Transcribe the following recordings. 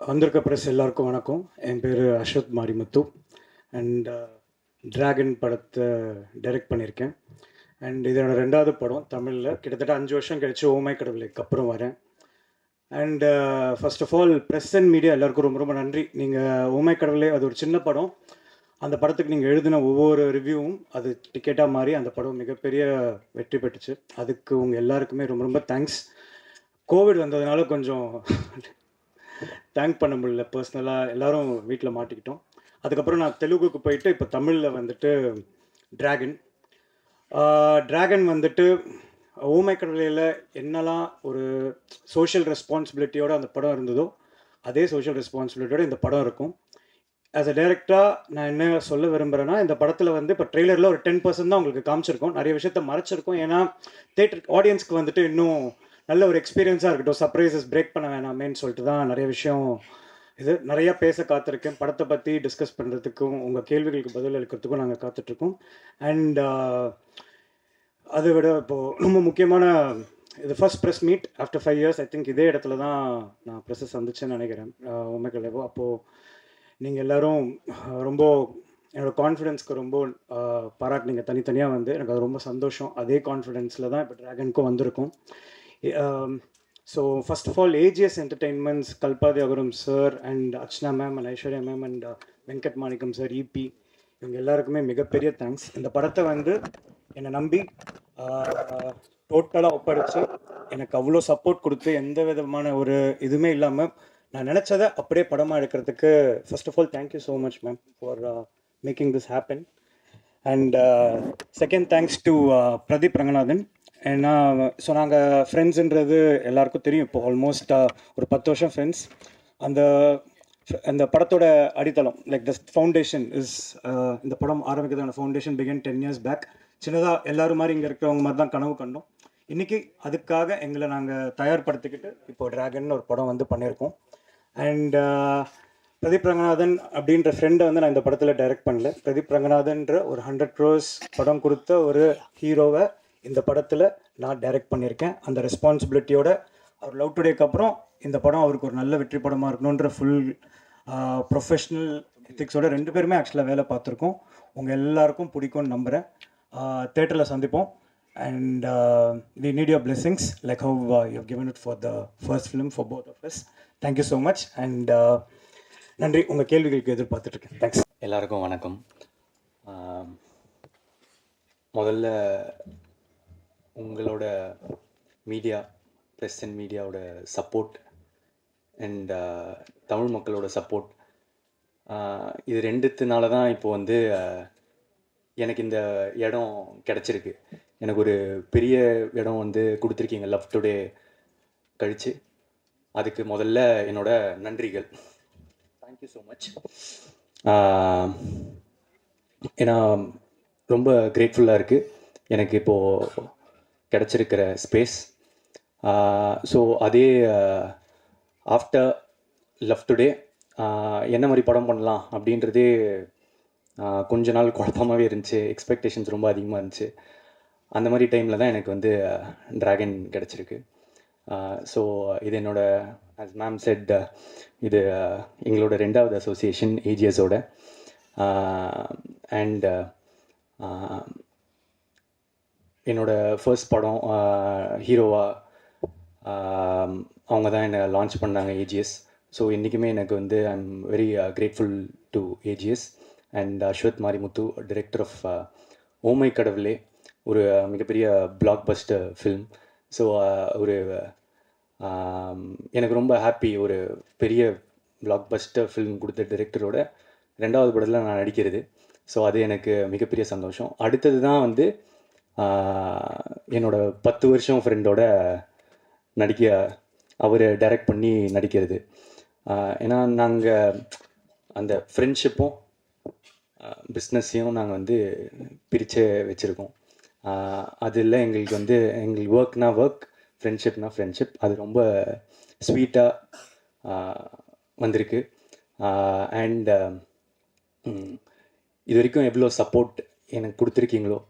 வந்திருக்க ப்ரெஸ் எல்லாருக்கும் வணக்கம். என் பேர் அஸ்வத் மாரிமுத்து அண்ட் டிராகன் படத்தை டைரக்ட் பண்ணியிருக்கேன். அண்ட் இது என்னோட 2வது படம் தமிழில். கிட்டத்தட்ட 5 வருஷம் கழிச்சு ஓமை கடவுளுக்கு அப்புறம் வரேன். And first of all press and media எல்லாருக்கும் ரொம்ப ரொம்ப நன்றி. நீங்கள் ஓமை கடவுளே அது ஒரு சின்ன படம். அந்த படத்துக்கு நீங்கள் எழுதின ஒவ்வொரு ரிவ்யூவும் அது டிக்கெட்டாக மாறி அந்த படம் மிகப்பெரிய வெற்றி பெற்றுச்சு. அதுக்கு உங்கள் எல்லாருக்குமே ரொம்ப ரொம்ப தேங்க்ஸ். கோவிட் வந்ததுனால கொஞ்சம் தேங்க் பண்ண முடியல. பர்சனலாக எல்லோரும் வீட்டில் மாட்டிக்கிட்டோம். அதுக்கப்புறம் நான் தெலுங்குக்கு போயிட்டு இப்போ தமிழில் வந்துட்டு டிராகன் வந்துட்டு ஓமை கடவுளையில் என்னெல்லாம் ஒரு சோஷியல் ரெஸ்பான்சிபிலிட்டியோடு அந்த படம் இருந்ததோ அதே சோஷியல் ரெஸ்பான்சிபிலிட்டியோட இந்த படம் இருக்கும். ஆஸ் அ டைரக்டராக நான் என்ன சொல்ல விரும்புகிறேன்னா, இந்த படத்தில் வந்து இப்போ ட்ரெய்லரில் ஒரு 10% தான் உங்களுக்கு காமிச்சிருக்கோம். நிறைய விஷயத்த மறைச்சிருக்கோம். ஏன்னா தேட்டர் ஆடியன்ஸ்க்கு வந்துட்டு இன்னும் நல்ல ஒரு எக்ஸ்பீரியன்ஸாக இருக்கட்டும், சர்ப்ரைசஸ் பிரேக் பண்ண வேணாமேன்னு சொல்லிட்டு தான் நிறைய விஷயம் இது நிறையா பேச காத்திருக்கேன். படத்தை பற்றி டிஸ்கஸ் பண்ணுறதுக்கும் உங்கள் கேள்விகளுக்கு பதில் அளிக்கிறதுக்கும் நாங்கள் காத்துட்ருக்கோம். அண்ட் அதை விட இப்போது ரொம்ப முக்கியமான இது first press meet after 5 years. I think இதே இடத்துல தான் நான் ப்ரெஸ்ஸை சந்திச்சேன்னு நினைக்கிறேன், ஓமைக்கலேவோ. அப்போது நீங்கள் எல்லோரும் ரொம்ப என்னோடய கான்ஃபிடென்ஸ்க்கு ரொம்ப பாராட்டினீங்க தனித்தனியாக வந்து. எனக்கு அது ரொம்ப சந்தோஷம். அதே கான்ஃபிடென்ஸில் தான் இப்போ ட்ராகனுக்கும் வந்திருக்கும். So first of all AGS entertainments, Kalpathi Aghoram sir and Archana ma'am and Aishwarya ma'am and Venkat Manickam sir, இபி, இவங்க எல்லாருக்குமே மிகப்பெரிய தேங்க்ஸ். இந்த படத்தை வந்து என்னை நம்பி டோட்டலாக ஒப்படைச்சு எனக்கு அவ்வளோ சப்போர்ட் கொடுத்து எந்த விதமான ஒரு இதுவுமே இல்லாமல் நான் நினச்சதை அப்படியே படமாக எடுக்கிறதுக்கு first of all thank you so much ma'am for making this happen. And second thanks to Pradeep Ranganathan. ஏன்னா ஸோ நாங்கள் ஃப்ரெண்ட்ஸுன்றது எல்லாருக்கும் தெரியும். இப்போ ஆல்மோஸ்ட் ஒரு 10 வருஷம் ஃப்ரெண்ட்ஸ். அந்த படத்தோட அடித்தளம் லைக் த ஃபவுண்டேஷன் இஸ் இந்த படம் ஆரம்பிக்கிறதான ஃபவுண்டேஷன் பிகன் 10 years பேக். சின்னதாக எல்லோரும் மாதிரி இங்கே இருக்கிறவங்க மாதிரி தான் கனவு கண்டோம். இன்றைக்கி அதுக்காக எங்களை நாங்கள் தயார்படுத்திக்கிட்டு இப்போ டிராகன் ஒரு படம் வந்து பண்ணியிருக்கோம். அண்ட் பிரதீப் ரங்கநாதன் அப்படின்ற ஃப்ரெண்டை வந்து நான் இந்த படத்தில் டைரக்ட் பண்ணல. பிரதீப் ரங்கநாதன்ற ஒரு 100 crores படம் கொடுத்த ஒரு ஹீரோவை இந்த படத்தில் நான் டைரக்ட் பண்ணியிருக்கேன். அந்த ரெஸ்பான்சிபிலிட்டியோட அவர் லவ் டுடேக்கு அப்புறம் இந்த படம் அவருக்கு ஒரு நல்ல வெற்றி படமாக இருக்கணுன்ற ஃபுல் ப்ரொஃபஷ்னல் எத்திக்ஸோட 2 பேருமே ஆக்சுவலாக வேலை பார்த்துருக்கோம். உங்கள் எல்லாருக்கும் பிடிக்கும்னு நம்புகிறேன். தேட்டரில் சந்திப்போம். And we need your blessings like how you have given it for the first film for both of us. Thank you so much. And நன்றி. உங்கள் கேள்விகளுக்கு எதிர்பார்த்துட்ருக்கேன். தேங்க்ஸ். எல்லாருக்கும் வணக்கம். முதல்ல உங்களோட மீடியா, ப்ரெஸ் அண்ட் மீடியாவோட சப்போர்ட் அண்ட் தமிழ் மக்களோட சப்போர்ட், இது 2த்துனால தான் இப்போது வந்து எனக்கு இந்த இடம் கிடச்சிருக்கு. எனக்கு ஒரு பெரிய இடம் வந்து கொடுத்துருக்கீங்க லவ் டுடே கழித்து. அதுக்கு முதல்ல என்னோட நன்றிகள். Thank you so much. ஏன்னா ரொம்ப கிரேட்ஃபுல்லாக இருக்குது எனக்கு இப்போது கிடச்சிருக்கிற ஸ்பேஸ். ஸோ அதே ஆஃப்டர் லவ் டுடே என்ன மாதிரி படம் பண்ணலாம் அப்படின்றதே கொஞ்ச நாள் குழப்பமாகவே இருந்துச்சு. எக்ஸ்பெக்டேஷன்ஸ் ரொம்ப அதிகமாக இருந்துச்சு. அந்த மாதிரி டைமில் தான் எனக்கு வந்து டிராகன் கிடச்சிருக்கு. ஸோ இது என்னோட ஆஸ் மேம் செட், இது எங்களோட 2வது அசோசியேஷன் ஏஜிஎஸோட. அண்ட் என்னோடய ஃபர்ஸ்ட் படம் ஹீரோவாக அவங்க தான் என்னை லான்ச் பண்ணாங்க, ஏஜிஎஸ். ஸோ இன்றைக்குமே எனக்கு வந்து I am very grateful to AGS and Ashwath Marimuthu, director of oh my Kadavule, ஒரு மிகப்பெரிய பிளாக் பஸ்டர் ஃபில்ம். ஸோ ஒரு எனக்கு ரொம்ப ஹாப்பி, ஒரு பெரிய பிளாக் பஸ்டர் ஃபில்ம் கொடுத்த டைரக்டரோட 2வது படத்தில் நான் நடிக்கிறது. ஸோ அது எனக்கு மிகப்பெரிய சந்தோஷம். அடுத்தது தான் வந்து என்னோடய 10 வருஷம் ஃப்ரெண்டோட அவர் டைரக்ட் பண்ணி நடிக்கிறது. ஏன்னா நாங்கள் அந்த ஃப்ரெண்ட்ஷிப்பும் பிஸ்னஸையும் நாங்கள் வந்து பிரித்து வச்சுருக்கோம். அதில் எங்களுக்கு வந்து எங்களுக்கு ஒர்க்னா ஒர்க், ஃப்ரெண்ட்ஷிப்னா ஃப்ரெண்ட்ஷிப். அது ரொம்ப ஸ்வீட்டாக வந்திருக்கு. அண்ட் இது வரைக்கும் எவ்வளோ சப்போர்ட் எனக்கு கொடுத்துருக்கீங்களோ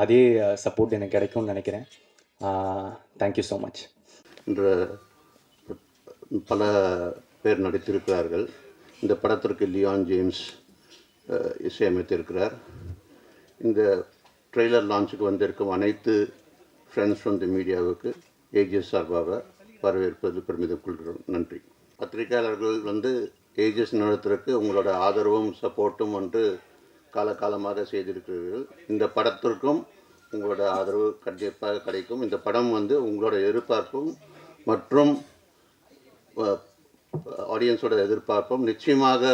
அதே சப்போர்ட் எனக்கு கிடைக்கும்னு நினைக்கிறேன். Thank you so much. என்ற பல பேர் நடித்திருக்கிறார்கள். இந்த படத்திற்கு லியான் ஜேம்ஸ் இசையமைத்திருக்கிறார். இந்த ட்ரெய்லர் லான்ச்சுக்கு வந்திருக்கும் அனைத்து ஃப்ரெண்ட்ஸ் ஃப்ரம் தி மீடியாவுக்கு ஏஜிஎஸ் சார்பாக வரவேற்பது பெருமிதம் கொள்கிறோம். நன்றி. பத்திரிகையாளர்கள் ஏஜிஎஸ் நிறுவனத்திற்கு உங்களோட ஆதரவும் சப்போர்ட்டும் காலகாலமாக செய்திருக்கிறீர்கள். இந்த படத்திற்கும் உங்களோட ஆதரவு கண்டிப்பாக கிடைக்கும். இந்த படம் உங்களோட எதிர்பார்ப்பும் மற்றும் ஆடியன்ஸோட எதிர்பார்ப்பும் நிச்சயமாக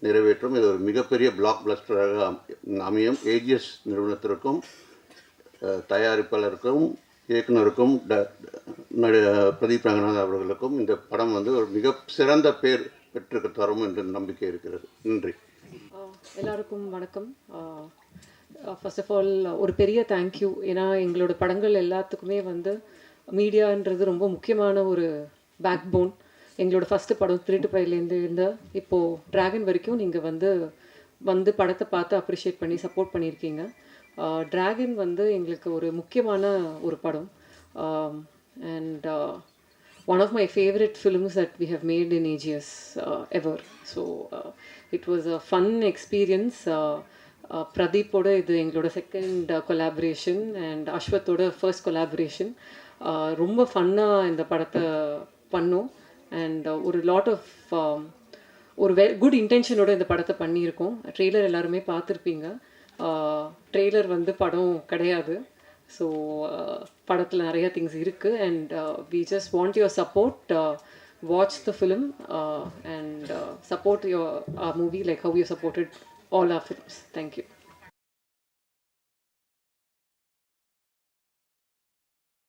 நிறைவேற்றும். இது ஒரு மிகப்பெரிய பிளாக் பஸ்டராக அமையும். ஏஜிஎஸ் நிறுவனத்திற்கும் தயாரிப்பாளருக்கும் இயக்குனருக்கும் பிரதீப் ரங்கநாதன் அவர்களுக்கும் இந்த படம் ஒரு மிக சிறந்த பேர் பெற்று தரும் என்று நம்பிக்கை இருக்கிறது. நன்றி. எல்லாருக்கும் வணக்கம். ஃபர்ஸ்ட் ஆஃப் ஆல் ஒரு பெரிய தேங்க்யூ. ஏன்னா எங்களோட படங்கள் எல்லாத்துக்குமே மீடியான்றது ரொம்ப முக்கியமான ஒரு பேக் போன். எங்களோட ஃபஸ்ட்டு படம் திருட்டு பையிலேருந்து இருந்த இப்போது ட்ராகன் வரைக்கும் நீங்கள் வந்து படத்தை பார்த்து அப்ரிஷியேட் பண்ணி சப்போர்ட் பண்ணியிருக்கீங்க. ட்ராகன் எங்களுக்கு ஒரு முக்கியமான ஒரு படம். And one of my favorite films that we have made in AGS ever. So it was a fun experience. Pradeep oda idu engaloda second collaboration and Ashwath oda first collaboration. Romba fun-a indha padatha pannom and ஒரு lot of ஒரு good இன்டென்ஷனோட இந்த படத்தை பண்ணியிருக்கோம். Trailer எல்லாருமே பார்த்துருப்பீங்க. Trailer படம் கிடையாது. So படத்தில் நிறைய திங்ஸ் இருக்குது and we just want your support. Watch the film and support your movie like how you supported all our films. Thank you.